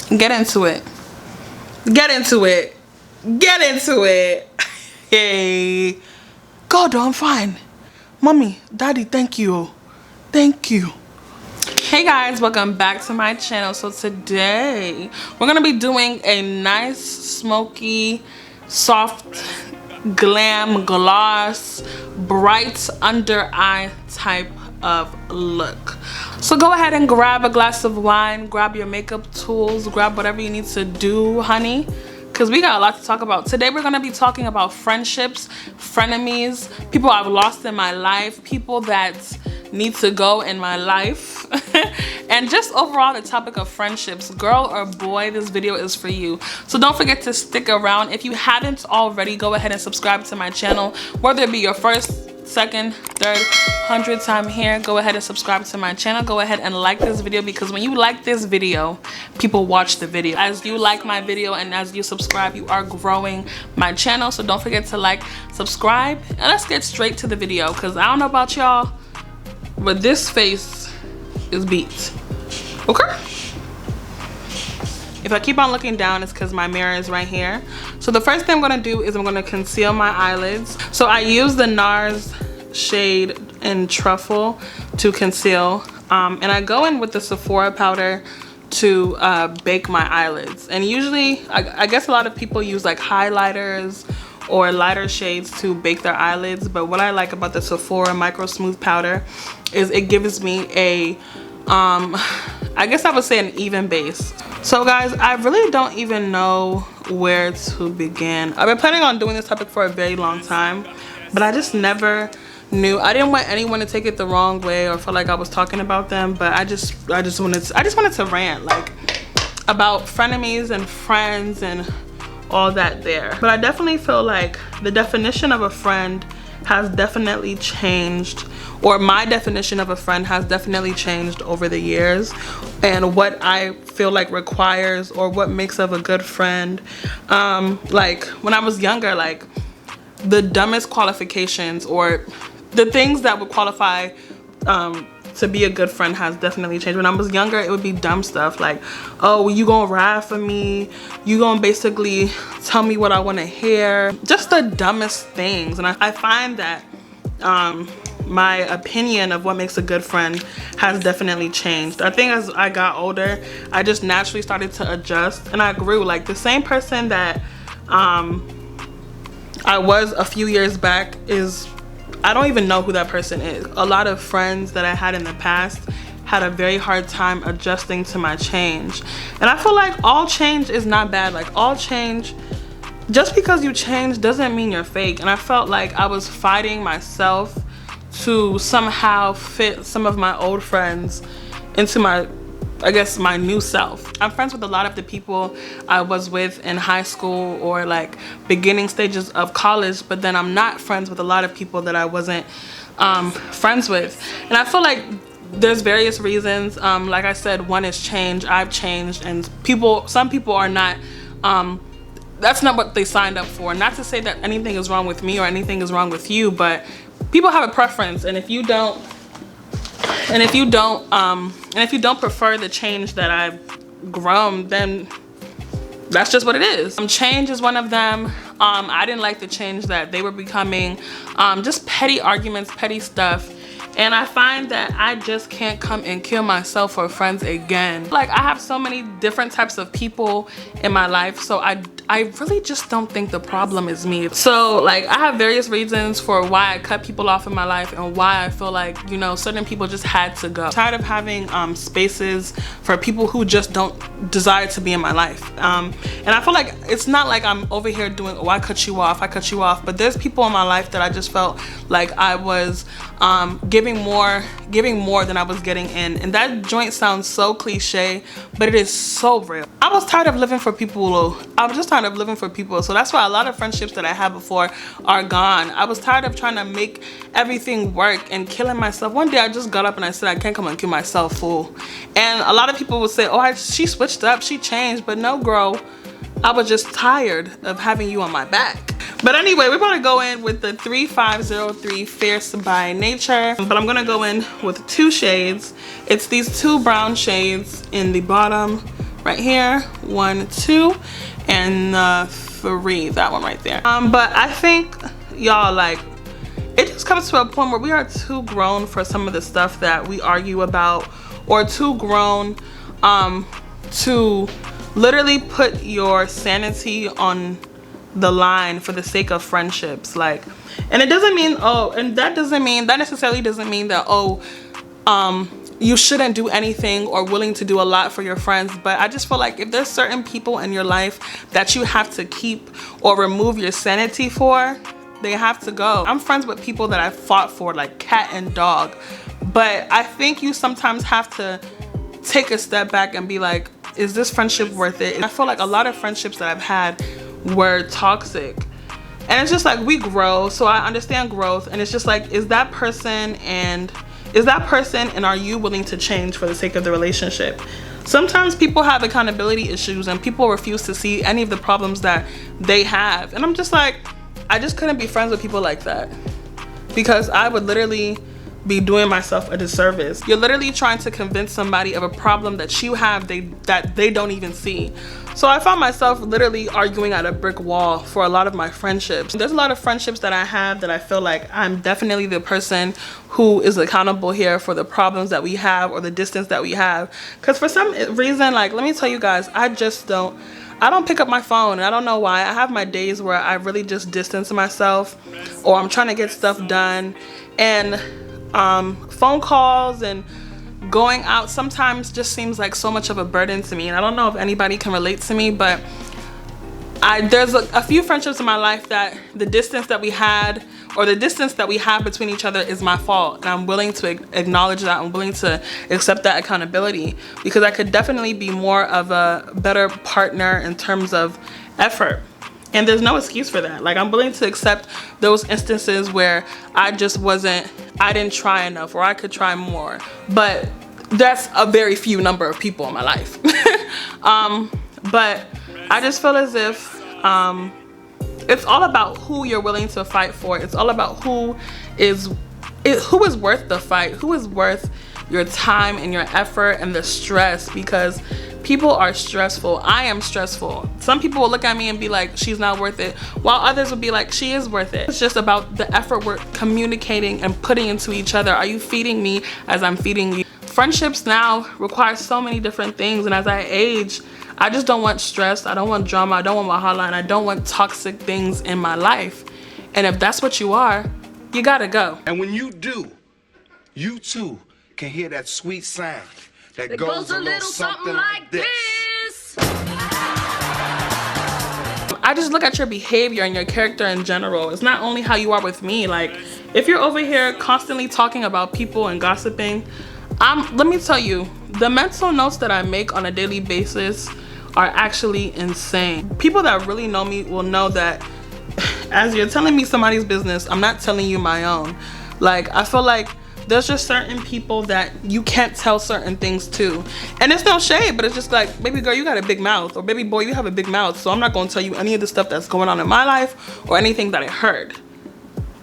Get into it. Get into it. Get into it. Hey. God, I'm fine. Mommy, Daddy, thank you. Thank you. Hey guys, welcome back to my channel. So today we're gonna be doing a nice smoky soft glam gloss bright under eye type of look. So go ahead and grab a glass of wine, grab your makeup tools, grab whatever you need to do, honey, because we got a lot to talk about. Today we're going to be talking about friendships, frenemies, people I've lost in my life, people that need to go in my life, and just overall the topic of friendships. Girl or boy, this video is for you. So don't forget to stick around. If you haven't already, go ahead and subscribe to my channel, whether it be your first, second, third, 100th time here. Go ahead and subscribe to my channel. Go ahead and like this video, because when you like this video, people watch the video. As you like my video and as you subscribe, you are growing my channel. So don't forget to like, subscribe, and let's get straight to the video, because I don't know about y'all, but this face is BEATZ. Okay? If I keep on looking down, it's because my mirror is right here. So the first thing I'm gonna do is I'm gonna conceal my eyelids. So I use the NARS shade in Truffle to conceal. And I go in with the Sephora powder to bake my eyelids. And usually, I guess a lot of people use like highlighters or lighter shades to bake their eyelids. But what I like about the Sephora Micro Smooth powder is it gives me a, I guess I would say, an even base. So guys, I really don't even know where to begin. I've been planning on doing this topic for a very long time, but I just never knew. I didn't want anyone to take it the wrong way or feel like I was talking about them, but I just wanted to rant like about frenemies and friends and all that there. But I definitely feel like the definition of a friend has definitely changed, or my definition of a friend has definitely changed over the years, and what I feel like requires or what makes of a good friend. Like when I was younger, like the dumbest qualifications or the things that would qualify to be a good friend has definitely changed. When I was younger, it would be dumb stuff like, oh, you gonna ride for me, you gonna basically tell me what I want to hear, just the dumbest things. And I find that my opinion of what makes a good friend has definitely changed. I think as I got older, I just naturally started to adjust, and I grew. Like the same person that I was a few years back is, I don't even know who that person is. A lot of friends that I had in the past had a very hard time adjusting to my change. And I feel like all change is not bad. Like all change, just because you change doesn't mean you're fake. And I felt like I was fighting myself to somehow fit some of my old friends into my, I guess, my new self. I'm friends with a lot of the people I was with in high school or like beginning stages of college, but then I'm not friends with a lot of people that I wasn't friends with. And I feel like there's various reasons. Like I said, one is change. I've changed, and some people are not, that's not what they signed up for. Not to say that anything is wrong with me or anything is wrong with you, but people have a preference, and if you don't prefer the change that I've grown, then that's just what it is. Change is one of them. I didn't like the change that they were becoming. Just petty arguments, petty stuff. And I find that I just can't come and kill myself for friends again. Like I have so many different types of people in my life, so I really just don't think the problem is me. So like I have various reasons for why I cut people off in my life and why I feel like, you know, certain people just had to go. I'm tired of having spaces for people who just don't desire to be in my life. And I feel like it's not like I'm over here doing, oh, I cut you off, but there's people in my life that I just felt like I was giving more than I was getting in. And that joint sounds so cliche, but it is so real. I was tired of living for people. So that's why a lot of friendships that I had before are gone. I was tired of trying to make everything work and killing myself. One day I just got up and I said, I can't come and kill myself, fool. And a lot of people would say, oh, she switched up, she changed. But no, girl, I was just tired of having you on my back. But anyway, we're gonna go in with the 3503 Fierce by Nature. But I'm gonna go in with 2 shades. It's these 2 brown shades in the bottom right here, 1, 2, and 3, that one right there. But I think y'all, like, it just comes to a point where we are too grown for some of the stuff that we argue about, or too grown to literally put your sanity on the line for the sake of friendships. Like, and it doesn't mean, that necessarily doesn't mean that, you shouldn't do anything or willing to do a lot for your friends. But I just feel like if there's certain people in your life that you have to keep or remove your sanity for, they have to go. I'm friends with people that I fought for, like cat and dog, but I think you sometimes have to take a step back and be like, is this friendship worth it? And I feel like a lot of friendships that I've had were toxic, and it's just like, we grow, so I understand growth, and it's just like, is that person and are you willing to change for the sake of the relationship? Sometimes people have accountability issues and people refuse to see any of the problems that they have, and I'm just like, I just couldn't be friends with people like that, because I would literally be doing myself a disservice. You're literally trying to convince somebody of a problem that you have that they don't even see. So I found myself literally arguing at a brick wall for a lot of my friendships. There's a lot of friendships that I have that I feel like I'm definitely the person who is accountable here for the problems that we have or the distance that we have. Because for some reason, like, let me tell you guys, I don't pick up my phone. I don't know why. I have my days where I really just distance myself, or I'm trying to get stuff done, and phone calls and going out sometimes just seems like so much of a burden to me. And I don't know if anybody can relate to me, but there's a few friendships in my life that the distance that we had, or the distance that we have between each other, is my fault, and I'm willing to acknowledge that. I'm willing to accept that accountability, because I could definitely be more of a better partner in terms of effort. And there's no excuse for that. Like, I'm willing to accept those instances where I didn't try enough, or I could try more. But that's a very few number of people in my life. But I just feel as if it's all about who you're willing to fight for. It's all about who is worth the fight, who is worth your time and your effort and the stress, because people are stressful. I am stressful. Some people will look at me and be like, she's not worth it, while others will be like, she is worth it. It's just about the effort we're communicating and putting into each other. Are you feeding me as I'm feeding you? Friendships now require so many different things, and as I age, I just don't want stress, I don't want drama, I don't want Wahala, and I don't want toxic things in my life. And if that's what you are, you gotta go. And when you do, you too can hear that sweet sound that goes a little something like this. I just look at your behavior and your character in general. It's not only how you are with me. Like, if you're over here constantly talking about people and gossiping, let me tell you, the mental notes that I make on a daily basis are actually insane. People that really know me will know that as you're telling me somebody's business, I'm not telling you my own. Like, I feel like there's just certain people that you can't tell certain things to. And it's no shade, but it's just like, baby girl, you got a big mouth, or baby boy, you have a big mouth, so I'm not gonna tell you any of the stuff that's going on in my life or anything that I heard,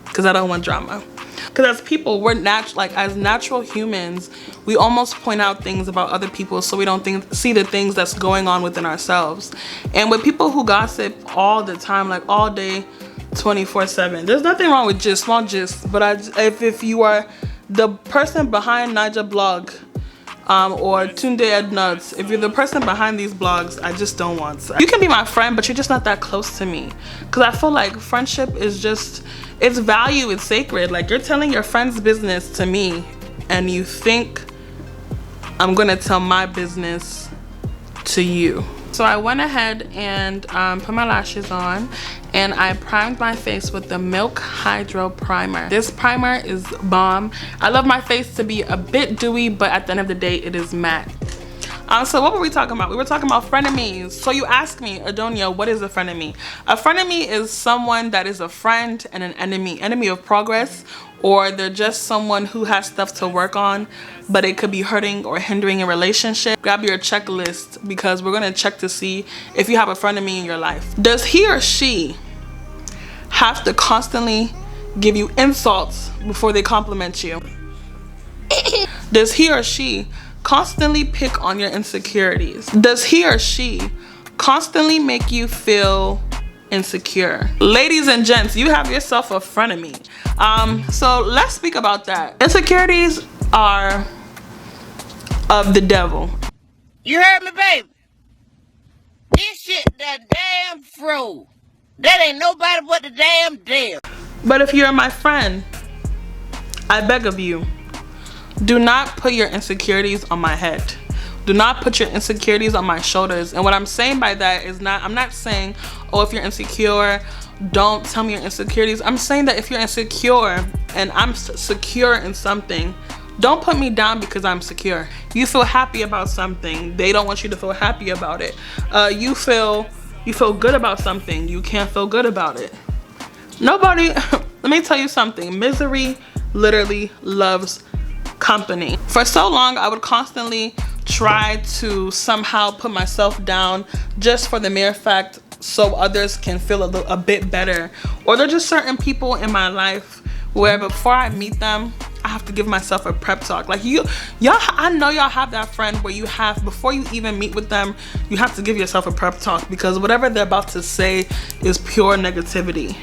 because I don't want drama. Because as people, we're as natural humans, we almost point out things about other people so we don't see the things that's going on within ourselves. And with people who gossip all the time, like all day, 24/7, there's nothing wrong with just small gist. But if you are the person behind Naija blog, or Tunde Ednuts, if you're the person behind these blogs, I just don't want to. You can be my friend, but you're just not that close to me. Because I feel like friendship is just, its value is sacred. Like, you're telling your friend's business to me, and you think I'm gonna tell my business to you. So I went ahead and put my lashes on, and I primed my face with the Milk Hydro Primer. This primer is bomb. I love my face to be a bit dewy, but at the end of the day, it is matte. So what were we talking about? We were talking about frenemies. So you ask me, Adonia, what is a frenemy? A frenemy is someone that is a friend and an enemy of progress, or they're just someone who has stuff to work on, but it could be hurting or hindering a relationship. Grab your checklist, because we're gonna check to see if you have a frenemy in your life. Does he or she have to constantly give you insults before they compliment you? Does he or she constantly pick on your insecurities? Does he or she constantly make you feel insecure? Ladies and gents, you have yourself a frenemy. So let's speak about that. Insecurities are of the devil. You heard me, baby? This shit that damn fro. That ain't nobody but the damn devil. But if you're my friend, I beg of you, do not put your insecurities on my head. Do not put your insecurities on my shoulders. And what I'm saying by that is I'm not saying, oh, if you're insecure, don't tell me your insecurities. I'm saying that if you're insecure and I'm secure in something, don't put me down because I'm secure. You feel happy about something, they don't want you to feel happy about it. You feel good about something, you can't feel good about it. Nobody, let me tell you something, misery literally loves company. For so long, I would constantly try to somehow put myself down just for the mere fact so others can feel a bit better. Or there are just certain people in my life where before I meet them, I have to give myself a prep talk. Like y'all, I know y'all have that friend where you have, before you even meet with them, you have to give yourself a prep talk because whatever they're about to say is pure negativity.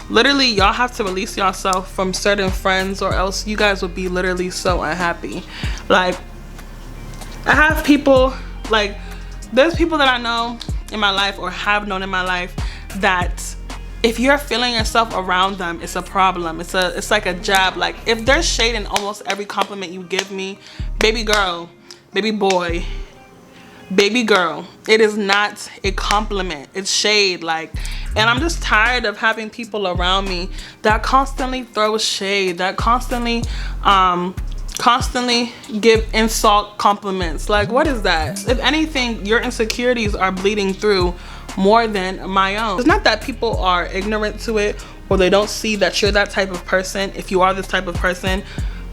Literally, y'all have to release yourself from certain friends or else you guys will be literally so unhappy. Like, I have people, like, there's people that I know in my life or have known in my life that if you're feeling yourself around them, it's a problem. It's like a jab. Like, if there's shade in almost every compliment you give me, baby girl, baby boy, baby girl, it is not a compliment, it's shade. Like, and I'm just tired of having people around me that constantly throw shade, that constantly give insult compliments. Like, what is that? If anything, your insecurities are bleeding through more than my own. It's not that people are ignorant to it or they don't see that you're that type of person if you are this type of person,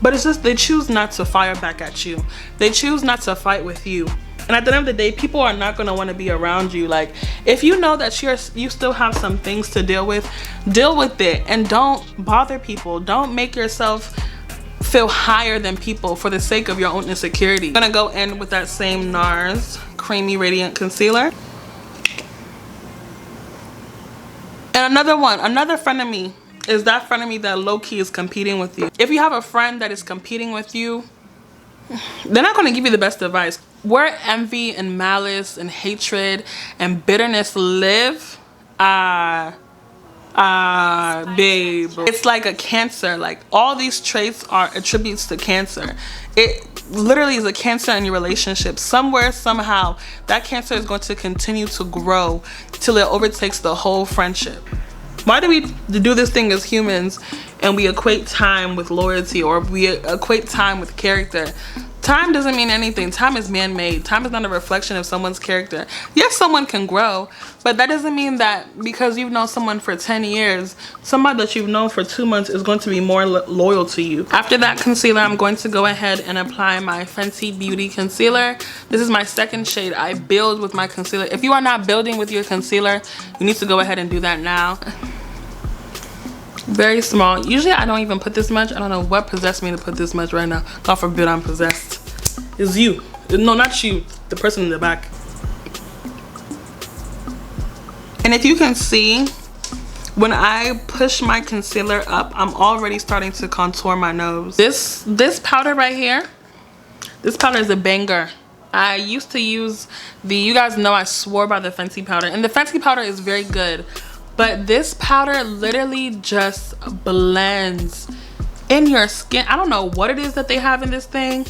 but it's just they choose not to fire back at you. They choose not to fight with you. And at the end of the day, people are not going to want to be around you. Like, if you know that you still have some things to deal with it, and don't bother people. Don't make yourself feel higher than people for the sake of your own insecurity. I'm gonna go in with that same NARS Creamy Radiant Concealer. And another frenemy is that frenemy that low-key is competing with you. If you have a friend that is competing with you, they're not going to give you the best advice. Where envy and malice and hatred and bitterness live, babe, it's like a cancer. Like, all these traits are attributes to cancer. It literally is a cancer in your relationship. Somewhere, somehow, that cancer is going to continue to grow till it overtakes the whole friendship. Why do we do this thing as humans and we equate time with loyalty, or we equate time with character? Time doesn't mean anything. Time is man-made. Time is not a reflection of someone's character. Yes, someone can grow, but that doesn't mean that because you've known someone for 10 years, somebody that you've known for 2 months is going to be more loyal to you. After that concealer, I'm going to go ahead and apply my Fenty Beauty Concealer. This is my second shade. I build with my concealer. If you are not building with your concealer, you need to go ahead and do that now. Very small. Usually I don't even put this much. I don't know what possessed me to put this much right now. God forbid I'm possessed. It's you. No, not you. The person in the back. And if you can see, when I push my concealer up, I'm already starting to contour my nose. This powder right here, this powder is a banger. I used to use you guys know I swore by the Fenty powder, and the Fenty powder is very good. But this powder literally just blends in your skin. I don't know what it is that they have in this thing.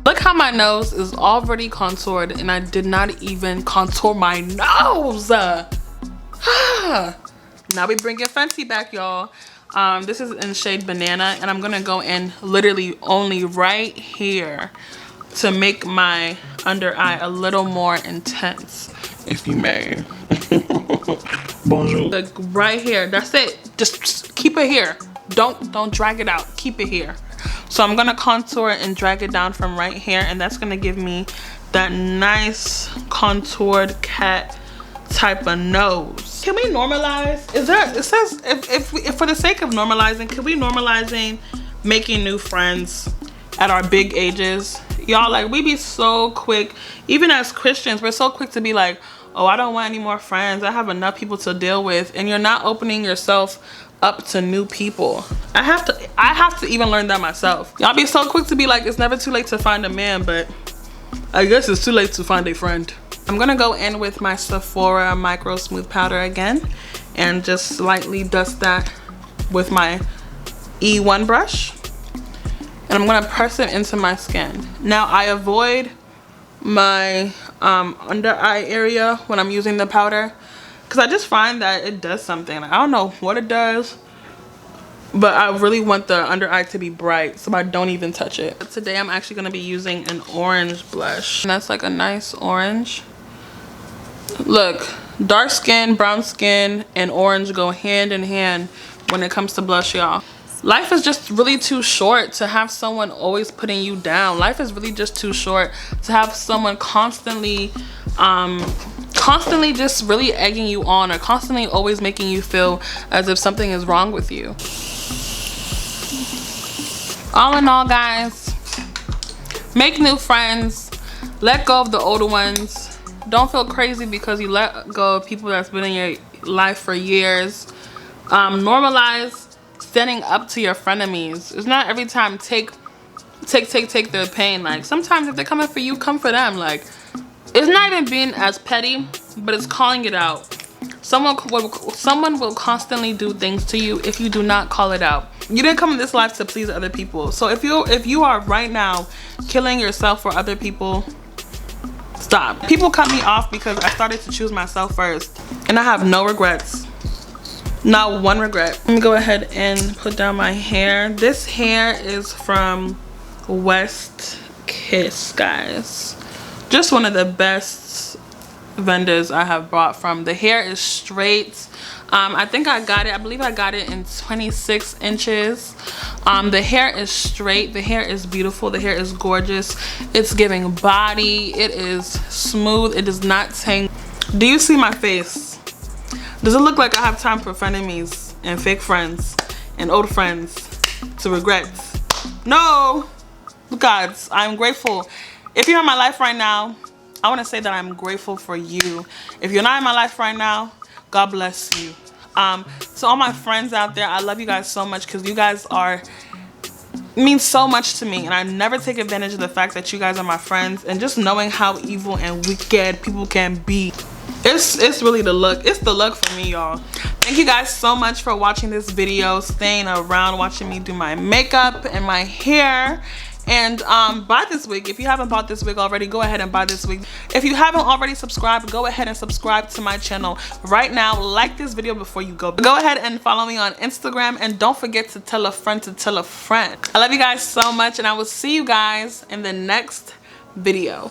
Look how my nose is already contoured and I did not even contour my nose. Now we bring your Fenty back, y'all. This is in shade Banana, and I'm gonna go in literally only right here to make my under eye a little more intense, if you may. Bonjour. Like right here, that's it. Just keep it here. Don't drag it out. Keep it here. So I'm gonna contour and drag it down from right here, and that's gonna give me that nice contoured cat type of nose. Can we normalize? Is there, it says, if for the sake of normalizing, can we normalizing making new friends at our big ages? Y'all, like, we be so quick, even as Christians, we're so quick to be like, oh, I don't want any more friends, I have enough people to deal with, and you're not opening yourself up to new people. I have to even learn that myself. Y'all be so quick to be like, it's never too late to find a man, but I guess it's too late to find a friend. I'm gonna go in with my Sephora Micro Smooth Powder again and just slightly dust that with my E1 brush. And I'm gonna press it into my skin. Now I avoid my under eye area when I'm using the powder because I just find that it does something. I don't know what it does, but I really want the under eye to be bright, so I don't even touch it. Today I'm actually gonna be using an orange blush. And that's like a nice orange. Look, dark skin, brown skin, and orange go hand in hand when it comes to blush, y'all. Life is just really too short to have someone always putting you down. Life is really just too short to have someone constantly just really egging you on, or constantly always making you feel as if something is wrong with you. All in all, guys, make new friends, let go of the older ones. Don't feel crazy because you let go of people that's been in your life for years. Normalize standing up to your frenemies. It's not every time take their pain. Like, sometimes if they're coming for you, come for them. Like, it's not even being as petty, but it's calling it out. Someone will constantly do things to you if you do not call it out. You didn't come in this life to please other people. So if you are right now killing yourself for other people, stop. People cut me off because I started to choose myself first, and I have no regrets. Not one regret. Let me go ahead and put down my hair. This hair is from West Kiss, guys. Just one of the best vendors I have bought from. The hair is straight. I think I believe I got it in 26 inches. The hair is straight. The hair is beautiful. The hair is gorgeous. It's giving body. It is smooth. It does not tangle. Do you see my face? Does it look like I have time for frenemies and fake friends and old friends to regret? No, gods, I'm grateful. If you're in my life right now, I want to say that I'm grateful for you. If you're not in my life right now, God bless you. To all my friends out there, I love you guys so much because you guys mean so much to me, and I never take advantage of the fact that you guys are my friends, and just knowing how evil and wicked people can be. It's really the look. It's the look for me, y'all. Thank you guys so much for watching this video, staying around, watching me do my makeup and my hair. And buy this wig. If you haven't bought this wig already, go ahead and buy this wig. If you haven't already subscribed, go ahead and subscribe to my channel right now. Like this video before you go. Go ahead and follow me on Instagram, and don't forget to tell a friend to tell a friend. I love you guys so much, and I will see you guys in the next video.